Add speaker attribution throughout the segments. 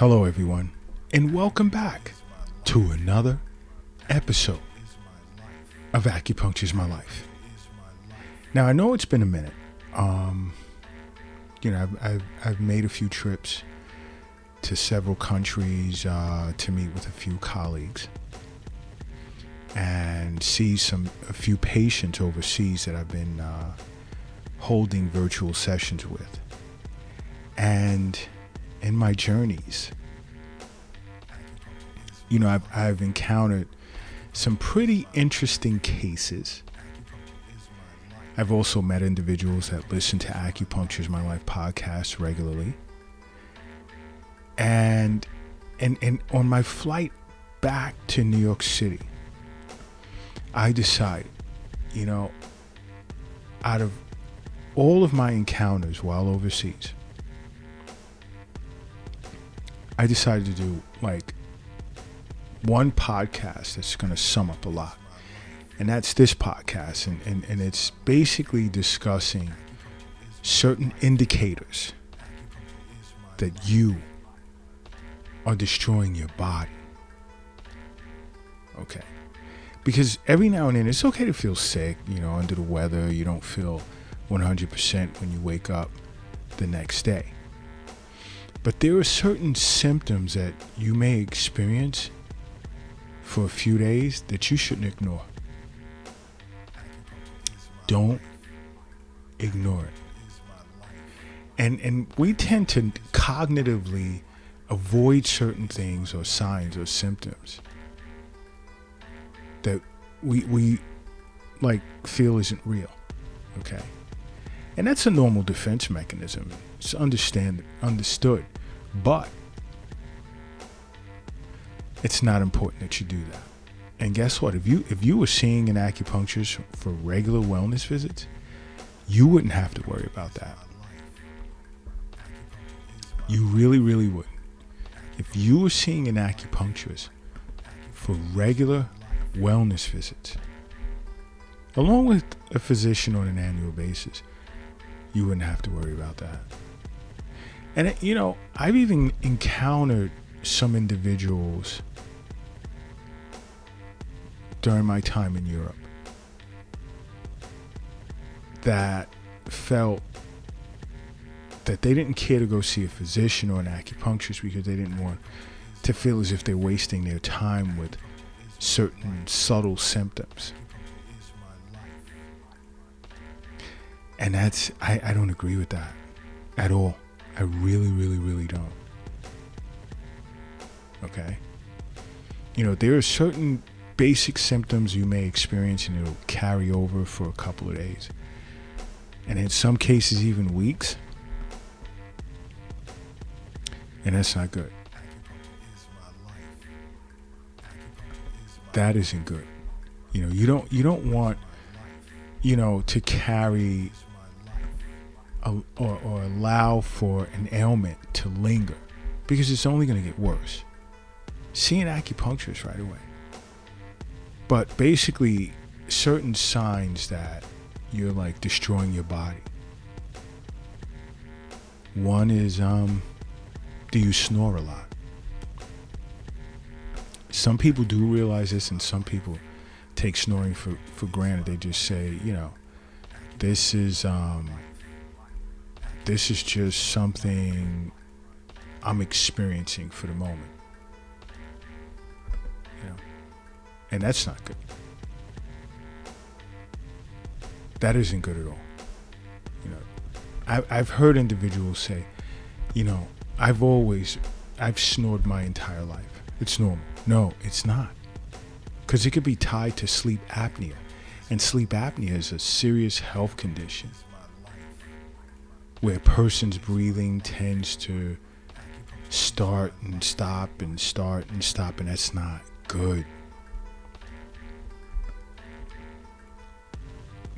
Speaker 1: Hello, everyone, and welcome back to another episode of Acupuncture's My Life. Now, I know it's been a minute. I've made a few trips to several countries to meet with a few colleagues and see a few patients overseas that I've been holding virtual sessions with. And in my journeys, I've encountered some pretty interesting cases. I've also met individuals that listen to Acupuncture's My Life podcast regularly. And on my flight back to New York City, I decided, out of all of my encounters while overseas, I decided to do one podcast that's going to sum up a lot. And that's this podcast. And it's basically discussing certain indicators that you are destroying your body. Okay. Because every now and then it's okay to feel sick, under the weather. You don't feel 100% when you wake up the next day. But there are certain symptoms that you may experience for a few days that you shouldn't ignore. Don't ignore it. And we tend to cognitively avoid certain things or signs or symptoms that we feel isn't real. Okay? And that's a normal defense mechanism. It's understood. But it's not important that you do that. And guess what? If you were seeing an acupuncturist for regular wellness visits, you wouldn't have to worry about that. You really, really wouldn't. If you were seeing an acupuncturist for regular wellness visits, along with a physician on an annual basis, you wouldn't have to worry about that. And, I've even encountered some individuals during my time in Europe that felt that they didn't care to go see a physician or an acupuncturist because they didn't want to feel as if they're wasting their time with certain subtle symptoms. And I don't agree with that at all. I really, really, really don't. Okay? There are certain basic symptoms you may experience and it'll carry over for a couple of days. And in some cases, even weeks. And that's not good. That isn't good. You don't want, to carry or allow for an ailment to linger, because it's only going to get worse. See an acupuncturist right away. But basically, certain signs that you're destroying your body. One is, do you snore a lot? Some people do realize this, and some people take snoring for granted. They just say, this is just something I'm experiencing for the moment. And that's not good. That isn't good at all. I've heard individuals say, I've snored my entire life. It's normal. No, it's not. Because it could be tied to sleep apnea. And sleep apnea is a serious health condition where a person's breathing tends to start and stop and start and stop, and that's not good.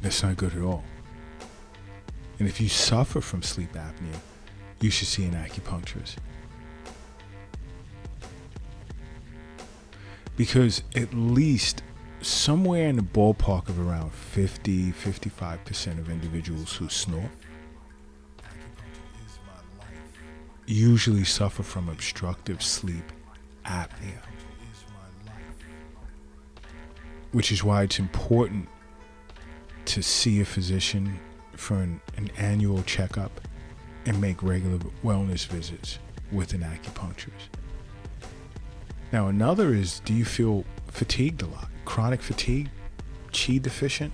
Speaker 1: That's not good at all. And if you suffer from sleep apnea, you should see an acupuncturist. Because at least somewhere in the ballpark of around 55% of individuals who snore usually suffer from obstructive sleep apnea, which is why it's important to see a physician for an annual checkup and make regular wellness visits with an acupuncturist. Now, another is, do you feel fatigued a lot? Chronic fatigue? Qi deficient?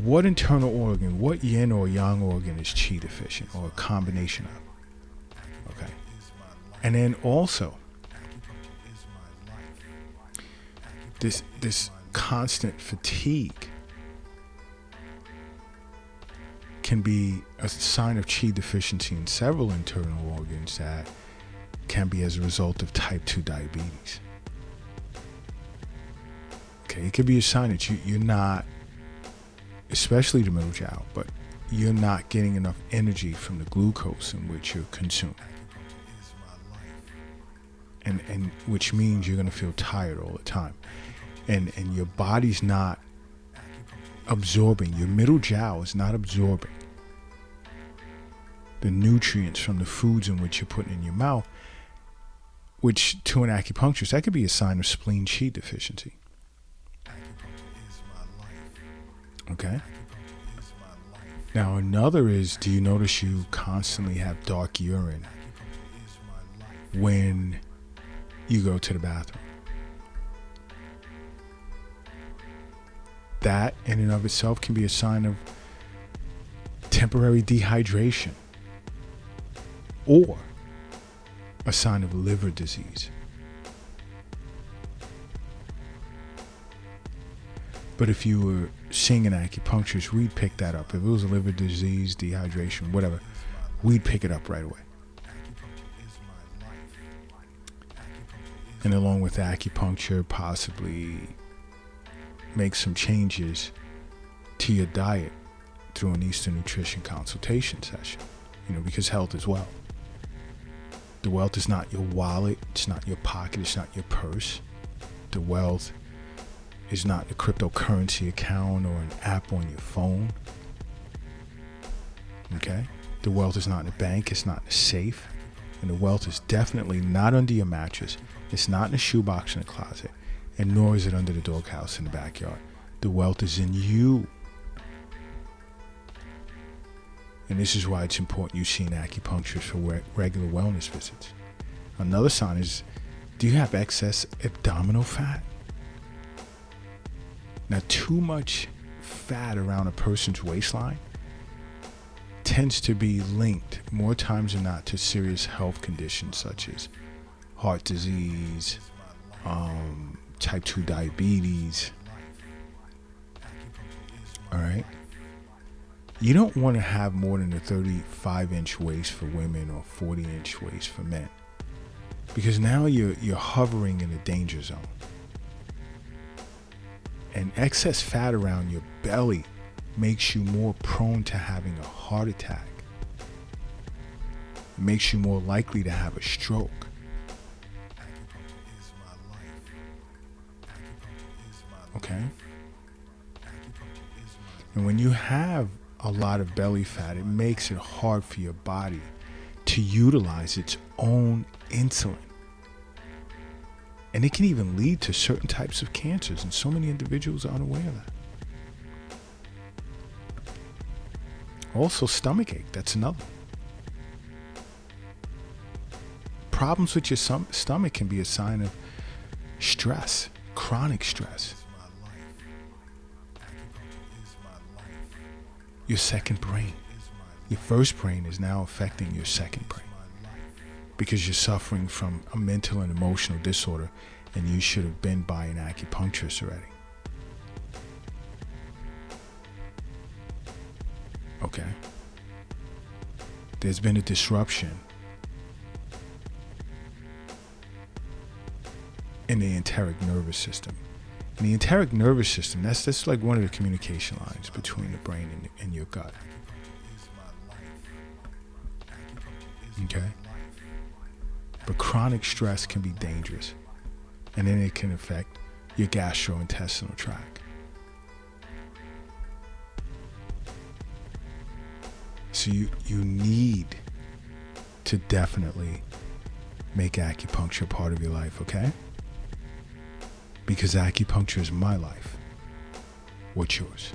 Speaker 1: What internal organ, what yin or yang organ is qi deficient, or a combination of? Okay. And then also, this constant fatigue can be a sign of qi deficiency in several internal organs that can be as a result of type 2 diabetes. Okay, it could be a sign that you're not, especially the middle jiao, but you're not getting enough energy from the glucose in which you're consuming. And which means you're going to feel tired all the time. And your body's not absorbing, your middle jiao is not absorbing the nutrients from the foods in which you're putting in your mouth, which to an acupuncturist, that could be a sign of spleen qi deficiency. Okay? Now another is, do you notice you constantly have dark urine when you go to the bathroom? That in and of itself can be a sign of temporary dehydration or a sign of liver disease. But if you were seeing an acupuncturist, we'd pick that up. If it was a liver disease, dehydration, whatever, we'd pick it up right away. And along with acupuncture, possibly make some changes to your diet through an Eastern nutrition consultation session, because health is wealth. The wealth is not your wallet, it's not your pocket, it's not your purse. The wealth is not a cryptocurrency account or an app on your phone. Okay? The wealth is not in a bank, it's not in a safe. And the wealth is definitely not under your mattress. It's not in a shoebox in a closet. And nor is it under the doghouse in the backyard. The wealth is in you. And this is why it's important you see an acupuncturist for regular wellness visits. Another sign is, do you have excess abdominal fat? Now, too much fat around a person's waistline tends to be linked more times than not to serious health conditions such as heart disease, type 2 diabetes. All right. You don't want to have more than a 35-inch waist for women or 40-inch waist for men, because now you're hovering in the danger zone. And excess fat around your belly makes you more prone to having a heart attack. It makes you more likely to have a stroke. Okay? And when you have a lot of belly fat, it makes it hard for your body to utilize its own insulin. And it can even lead to certain types of cancers, and so many individuals are unaware of that. Also, stomach ache, that's another. Problems with your stomach can be a sign of stress, chronic stress. Your second brain. Your first brain is now affecting your second brain because you're suffering from a mental and emotional disorder, and you should have been by an acupuncturist already. Okay. There's been a disruption in the enteric nervous system. And the enteric nervous system, that's like one of the communication lines between the brain and your gut. Okay? But chronic stress can be dangerous. And then it can affect your gastrointestinal tract. So you need to definitely make acupuncture part of your life, okay? Because acupuncture is my life. What's yours?